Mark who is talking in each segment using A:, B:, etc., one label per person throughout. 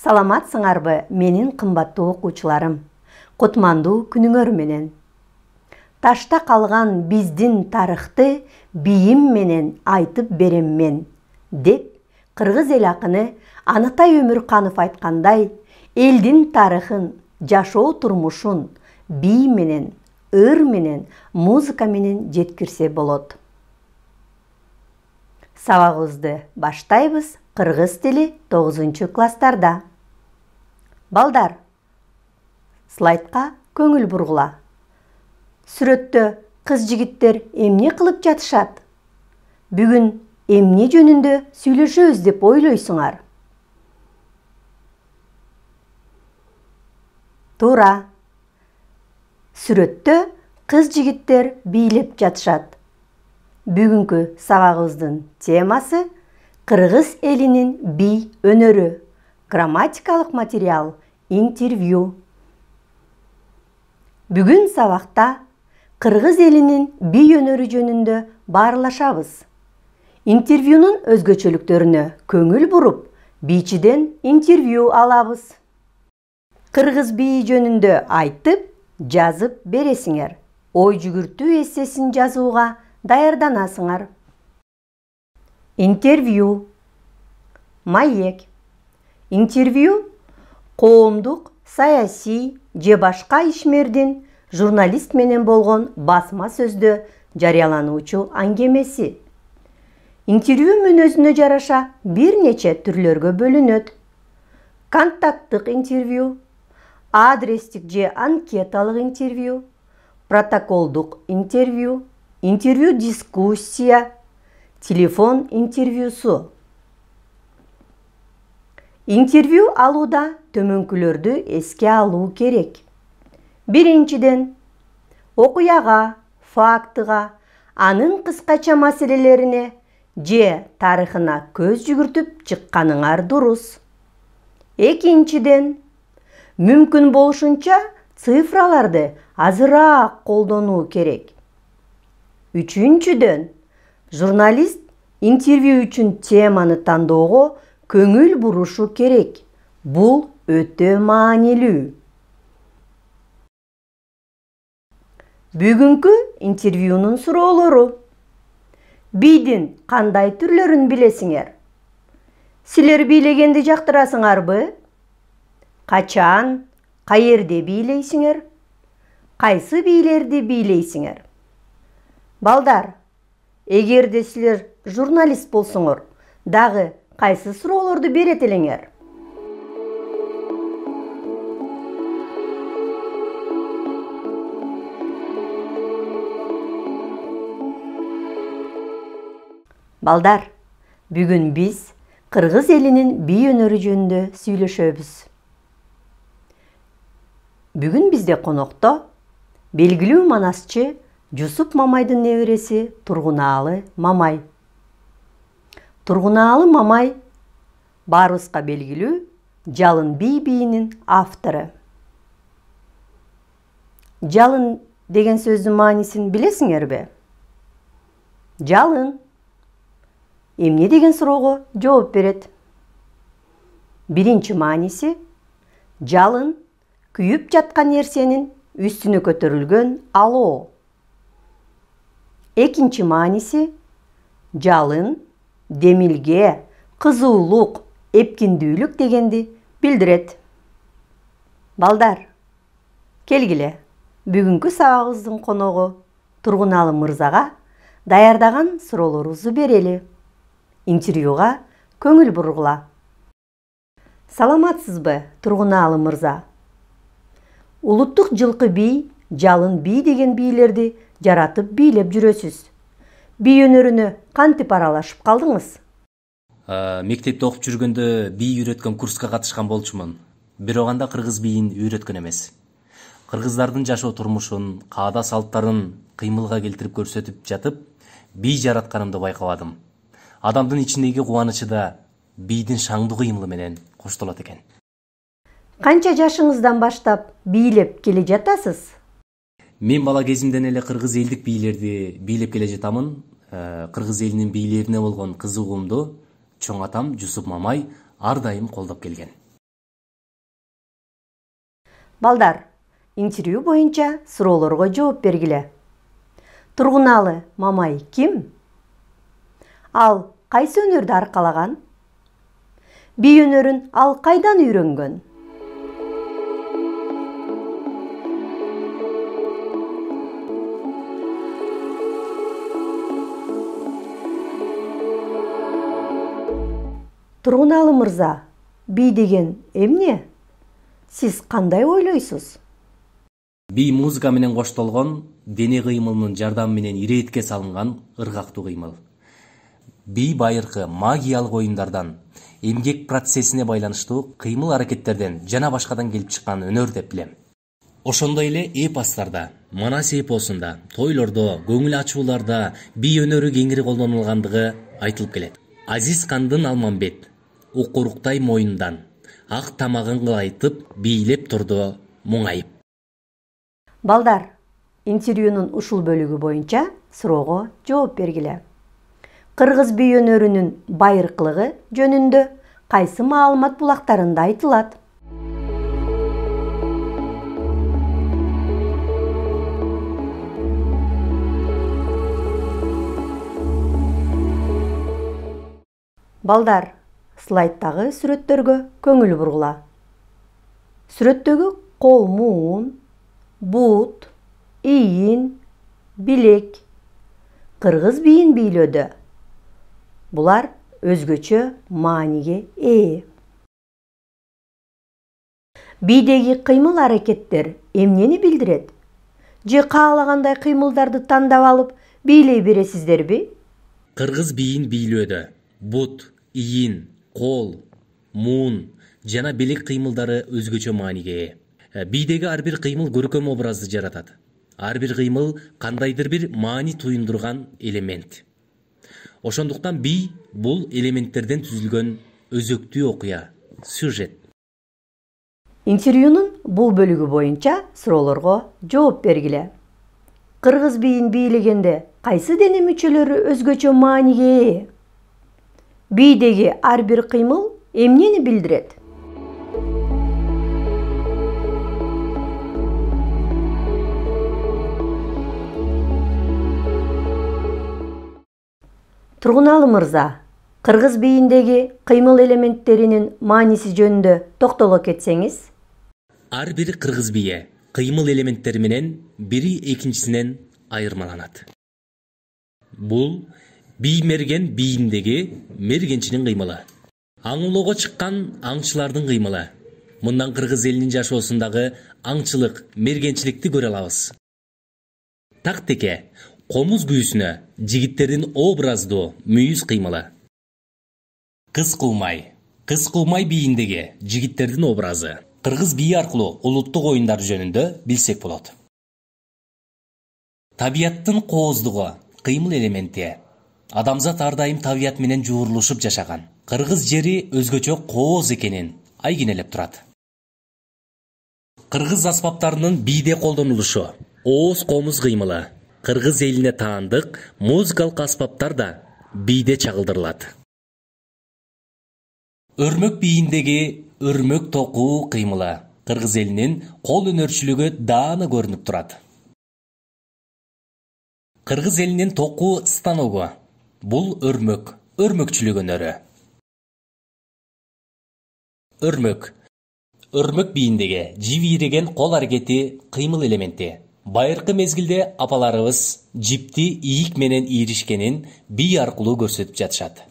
A: Саламатсыңарбы менин кымбаттуу окуучуларым? Кутмандуу күнүңөр менен. Ташта калган биздин тарыхты бийим менен айтып берем мен, деп кыргыз эл акыны Анатай Өмүрканов айткандай, элдин тарыхын, жашоо турмушун бий менен, ыр менен, музыка менен жеткирсе болот. Сабагыбызды баштайбыз. Кыргыз тили 9-класстарда. Балдар, слайдка көңүл бургула. Сүрөттө кыз-жигиттер эмне кылып жатышат? Бүгүн эмне жөнүндө сүйлөшөбүз деп ойлойсуңар? Туура. Сүрөттө кыз-жигиттер бийлеп жатышат. Бүгүнкү сабагыбыздын темасы кыргыз элинин бий өнөрү. Грамматикалык материал, интервью. Бүгүн сабакта кыргыз элинин бий өнөрү жөнүндө баарлашабыз. Интервьюнун өзгөчөлүктөрүнө көңүл буруп, бийчиден интервью алабыз. Кыргыз бийи жөнүндө айтып, жазып бересиңер. Ой жүгүртүү эссесин жазууга даярданасыңар. Интервью. Маек. Интервью коомдук, саясий же башка ишмердин журналист менен болгон басма сөздө жарыялануучу аңгемеси. Интервью мүнөзүнө жараша бир нече түрлөргө бөлүнөт. Контакттык интервью, адрестик же анкеталык интервью, протоколдук интервью, интервью дискуссия, телефон интервьюсу. Интервью алууда төмөнкүлөрдү эске алуу керек. Биринчиден, окуяга, фактыга, анын кыскача маселелерине же тарыхына көз жүгүртүп чыкканыңар дурус. Экинчиден, мүмкүн болушунча цифраларды азыраак колдонуу керек. Үчүнчүдөн, журналист интервью үчүн теманы тандоого көңүл бурушу керек. Бул өтө маанилүү. Бүгүнкү интервьюнун суроолору. Бийдин кандай түрлөрүн билесиңер? Силер бийлегенди жактырасыңарбы? Качан, каерде бийлейсиңер? Кайсы бийлерди бийлейсиңер? Балдар, эгерде силер журналист болсоңор, дагы кайсы суроолорду берет элеңер? Балдар, бүгүн биз кыргыз элинин бий өнөрү жөнүндө сүйлөшөбүз. Бүгүн бизде конокто белгилүү манасчы Жусуп Мамайдын небереси Тургунаалы Мамай. Тургунаалы Мамай баарыбызга белгилүү Жалын бий бийинин автору. Жалын деген сөздүн маанисин билесиңерби? Жалын эмне деген суроого жооп берет. Биринчи мааниси жалын күйүп жаткан нерсенин үстүнө көтөрүлгөн алоо. Экинчи мааниси жалын демилге, кызуулук, эпкиндүүлүк дегенди билдирет. Балдар, келгиле, бүгүнкү сабагыбыздын коногу Тургунаалы мырзага даярдаган суроолорубузду берели. Интервьюга көңүл бургула. Саламатсызбы, Тургунаалы мырза? Улуттук жылкы бий, жалын бий деген бийлерди жаратып бийлеп жүрөсүз. Бий өнөрүнө кантип аралашып калдыңыз?
B: Мектепте окуп жүргөндө бий үйрөткөн курска катышкан болчумун. Бирок анда кыргыз бийин үйрөткөн эмес. Кыргыздардын жашоо турмушун, каада салттарын кыймылга келтирип көрсөтүп жатып, бий жаратканымды байкабадым. Адамдын ичиндеги кубанычы да бийдин шаңдуу кыймылы менен коштолот экен.
A: Канча жашыңыздан баштап бийлеп келе жатасыз?
B: Мен бала кезимден эле кыргыз элдик бийлерди бийлеп келе жатамын. Кыргыз элинин бийлерине болгон кызыгуумду чоң атам Жусуп Мамай ар дайым колдоп келген.
A: Балдар, интервью боюнча суроолорго жооп бергиле. Тургуналы Мамай ким? Ал кайсы өнөрдү аркалаган? Би өнөрүн ал кайдан үйрөнгөн? Тургуналы мырза, би деген эмне? Сиз кандай ойлойсуз?
B: Би музыка менен коштолгон, дене кыймылынын жардамы менен иретке салынган ыргактуу кыймыл. Би байыркы магиялык оюндардан, эмгек процессине байланыштуу кыймыл аракеттерден жана башкадан келип чыккан өнөр деп билем. Ошондой эле эпостарда, манас эпосунда, тойлордо, көңүл ачууларда би өнөрү кеңири колдонулгандыгы айтылып келет. Азиз Кандын Алмамбет укуруктай моюндан ак тамагын кылайтып бийлеп турду муңайып.
A: Балдар, интервьюнун ушул бөлүгү боюнча суроого жооп бергиле. Кыргыз би өнөрүнүн байыркылыгы жөнүндө кайсы маалымат булактарында айтылат? Балдар, слайдтагы сүрөттөргө көңүл бургула. Сүрөттөгү кол муун, бут, ийин, билек кыргыз бийин бийлөөдө. Булар өзгөчө мааниге ээ. Бийдеги кыймыл аракеттер эмнени билдирет? Же каалагандай кыймылдарды тандап алып бийлей бересиздерби?
B: Кыргыз бийин бийлөөдө бут, ийин, кол, муун жана билек кыймылдары өзгөчө мааниге ээ. Бийдеги ар бир кыймыл көркөм образды жаратат. Ар бир кыймыл кандайдыр бир маани туюндурган элемент. Ошондуктан би бул элементтерден түзүлгөн өзөктүү окуя, сюжет.
A: Интервьюнун бул бөлүгү боюнча суроолорго жооп бергиле. Кыргыз бийин бийлегенде кайсы дене мүчөлөрү өзгөчө мааниге ээ? Бийдеги ар бир кыймыл эмнени билдирет? Тургуналы мырза, кыргыз бийиндеги кыймыл элементтеринин мааниси жөнүндө токтоло кетсеңиз?
B: Ар бир кыргыз бийи кыймыл элементтери менен бири экинчисинен айырмаланат. Бул бий мерген бийиндеги мергенчинин кыймылы. Аңылоого чыккан аңчылардын кыймылы. Мындан кыргыз элинин жашоосундагы аңчылык, мергенчиликти көрө алабыз. Тактеке, комуз күйүүсүнө жигиттердин образдуу мүйүз кыймылы. Кыз кылмай бийиндеги жигиттердин образы. Кыргыз бийи аркылуу улуттук оюндар жөнүндө билсек болот. Табияттын кооздугу кыймыл элементи. Адамзат ар дайым табият менен жуурулушуп жашаган. Кыргыз жери өзгөчө кооз экенин айгинелеп турат. Кыргыз аспаптарынын бийде колдонулушу, ооз комуз кыймылы. Кыргыз элине таандык музыкалык аспаптар да бийде чагылдырылат. Өрмөк бийиндеги өрмөк токуу кыймылы. Кыргыз элинин кол өнөрчүлүгү дааны көрүнүп турат. Кыргыз элинин токуу станогу. Бул өрмөкчүлүк өнөрү. Өрмөк бийиндеги жибийиреген кол аракети кыймыл элементи. Байыркы мезгилде апаларыбыз жипти ийик менен ийришкенин бий аркылуу көрсөтүп жатышат.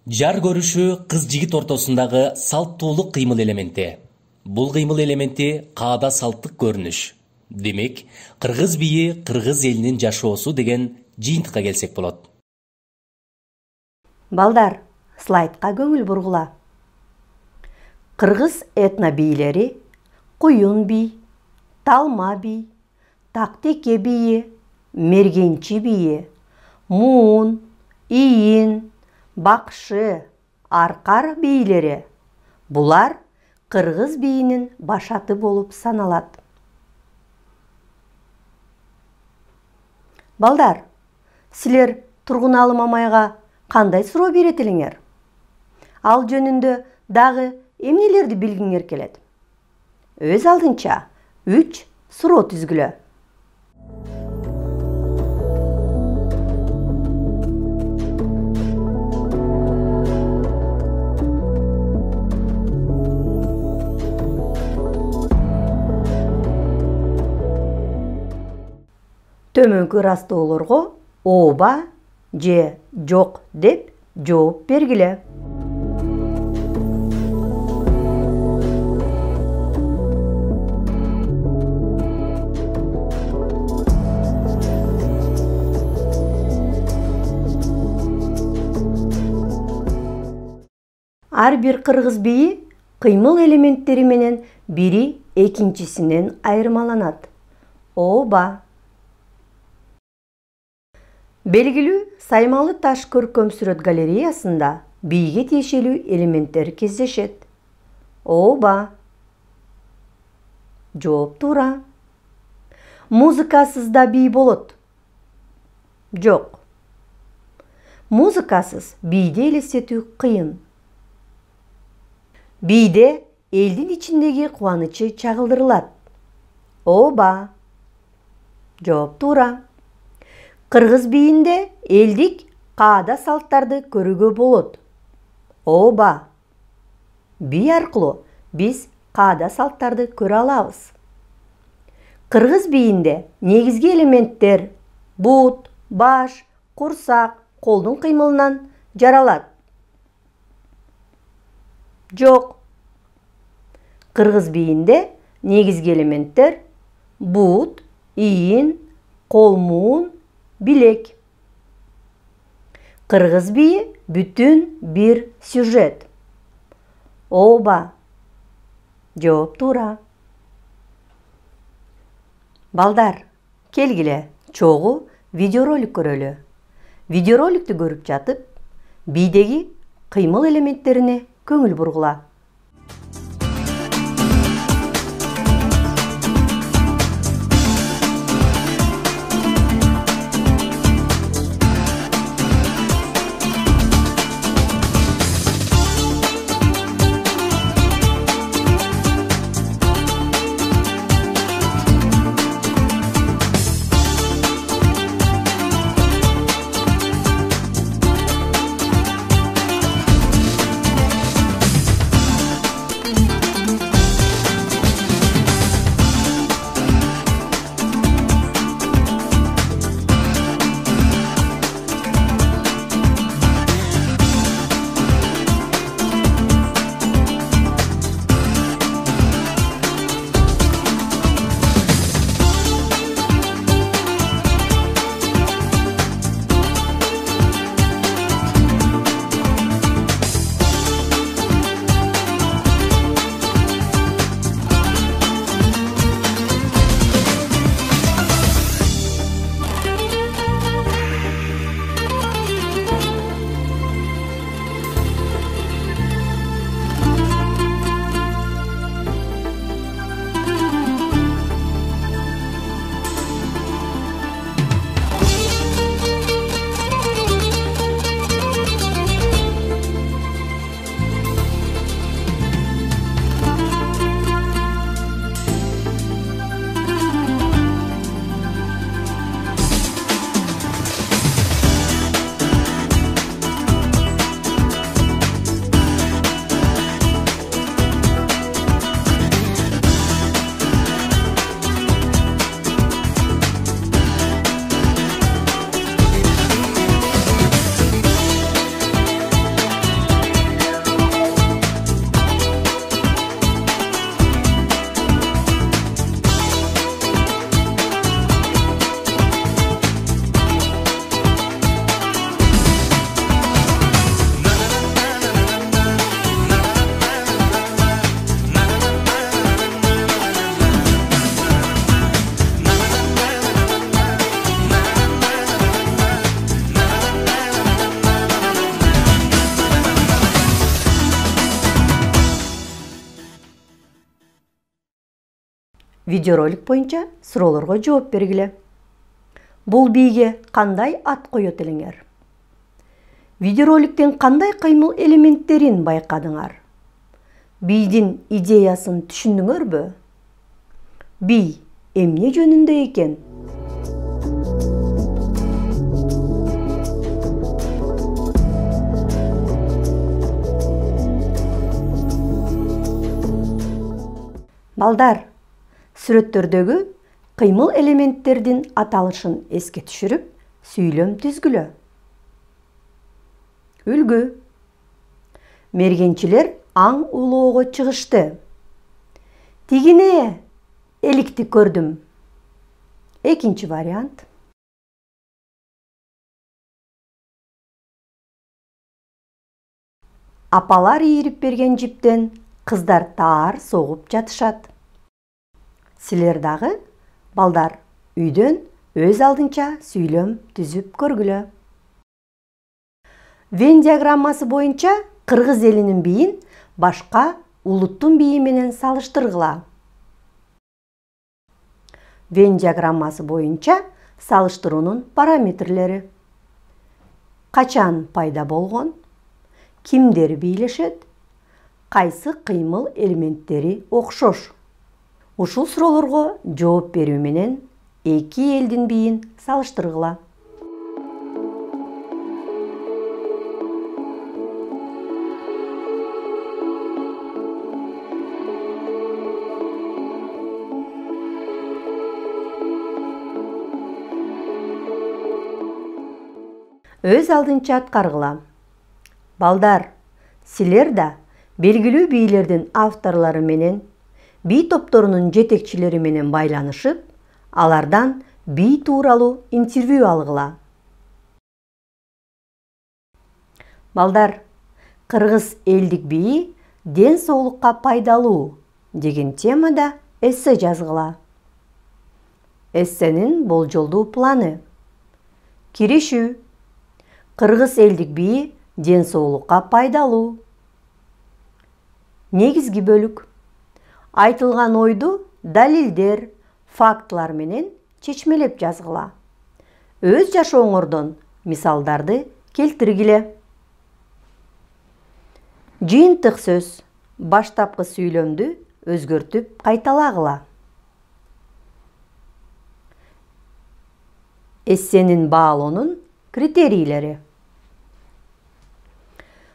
B: Жар көрүшү кыз жигит ортосундагы салттуулук кыймыл элементи. Бул кыймыл элементи каада салттык көрүнүш. Демек, кыргыз бийи кыргыз элинин жашоосу деген жыйынтыкка келсек болот.
A: Балдар, слайдка көңүл бургула. Кыргыз этно бийлери куюн бий, талма бий, тактеке бийи, мергенчи бийи, муун, ийин, бакшы, аркар бийлери. Булар кыргыз бийинин башаты болуп саналат. Балдар, силер Тургуналы Мамайга кандай суроо берет элиңер? Ал жөнүндө дагы эмнелерди билгиңер келет? өз алдынча 3 суроо түзгүлө. Төмөнкү ырастоолорго ооба же жок деп жооп бергиле. Ар бир кыргыз бийи кыймыл элементтери менен бири экинчисинен айырмаланат. Ооба. Белгилүү Саймалы таш көркөм сүрөт галереясында бийге тиешелүү элементтер кездешет. Ооба. Жооп туура. Музыкасыз да бий болот. Жок. Музыкасыз бийди элестетүү кыйын. Бийде элдин ичиндеги кубанычы чагылдырылат. Ооба. Жооп туура. Кыргыз бийинде элдик каада салттарды көрүүгө болот. Ооба. Бий аркылуу биз каада салттарды көрө алабыз. Кыргыз бийинде негизги элементтер бут, баш, курсак, колдун кыймылынан жаралат. Жок. Кыргыз бийинде негизги элементтер бут, ийин, колмуун, билек. Кыргыз бийи бүтүн бир сюжет. Ооба. Жооп туура. Балдар, келгиле, чогуу видеоролик көрөлү. Видеороликту көрүп жатып, бийдеги кыймыл элементтерине көңүл бургула. Видеоролик боюнча суроолорго жооп бергиле. Бул бийге кандай ат коёт элеңер? Видеороликтен кандай кыймыл элементтерин байкадыңар? Бийдин идеясын түшүндүңөрбү? бий эмне жөнүндө экен? Балдар, сүрөттөрдөгү кыймыл элементтердин аталышын эске түшүрүп, сүйлөм түзгүлө. Үлгү. Мергенчилер аң улоого чыгышты. Тигине эликти көрдүм. Экинчи вариант. Апалар ийирип берген жиптен кыздар таар согуп жатышат. Силер дагы, балдар, үйдөн өз алдынча сүйлөм түзүп көргүлө. Вен диаграммасы боюнча кыргыз элинин бийин башка улуттун бийи менен салыштыргыла. Вен диаграммасы боюнча салыштыруунун параметрлери. Качан пайда болгон? Кимдер бийлешет? Кайсы кыймыл элементтери окшош? Ушул суроолорго жооп берүү менен эки элдин бийин салыштыргыла. Өз алдынча аткаргыла. Балдар, силер да белгилүү бийлердин авторлору менен, бий топторунун жетекчилери менен байланышып, алардан бий тууралуу интервью алгыла. Балдар, кыргыз элдик бийи ден соолукка пайдалуу деген темада эссе жазгыла. Эссенин болжолдуу планы. Киришүү. Кыргыз элдик бийи ден соолукка пайдалуу. Негизги бөлүк. Айтылган ойду далилдер, фактылар менен чечмелеп жазгыла. Өз жашооңордон мисалдарды келтиргиле. Жыйынтык сөз. Баштапкы сүйлөмдү өзгөртүп кайталагыла. Эссенин баалоонун критерийлери.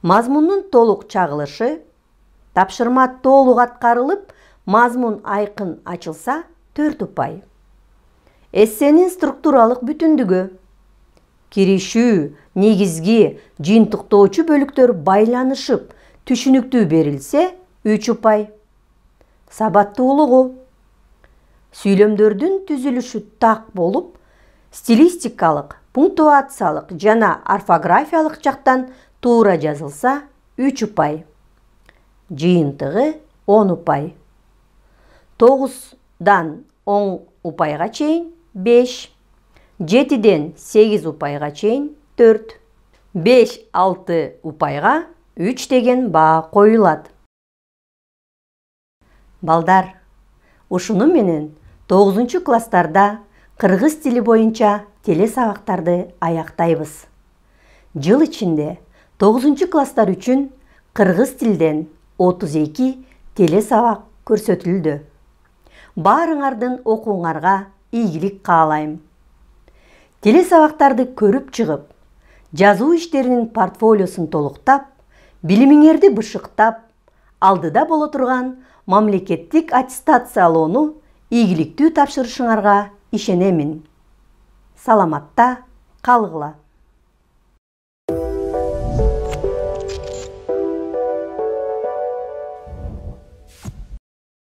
A: Мазмундун толук чагылышы. Тапшырма толук аткарылып, мазмун айкын ачылса 4 упай. Эссенин структуралык бүтүндүгү. Киришүү, негизги, жыйынтыктоочу бөлүктөр байланышып, түшүнүктүү берилсе 3 упай. Сабаттуулугу. Сүйлөмдөрдүн түзүлүшү так болуп, стилистикалык, пунктуациялык жана орфографиялык жактан туура жазылса 3 упай. Жыйынтыгы 10 упай. 9дан 10 упайга чейин 5. 7ден 8 упайга чейин 4. 5-6 упайга 3 деген баа коюлат. Балдар, ушуну менен 9-класстарда кыргыз тили боюнча теле сабактарды аяктайбыз. Жыл ичинде 9-класстар үчүн кыргыз тилден 32 теле сабак көрсөтүлдү. Баарыңардын окууңарга ийгилик каалайм. Теле сабактарды көрүп чыгып, жазуу иштеринин портфолиосун толуктап, билимиңерди бышыктап, алдыда боло турган мамлекеттик аттестациялоону ийгиликтүү тапшырышыңарга ишенемин. Саламатта калгыла.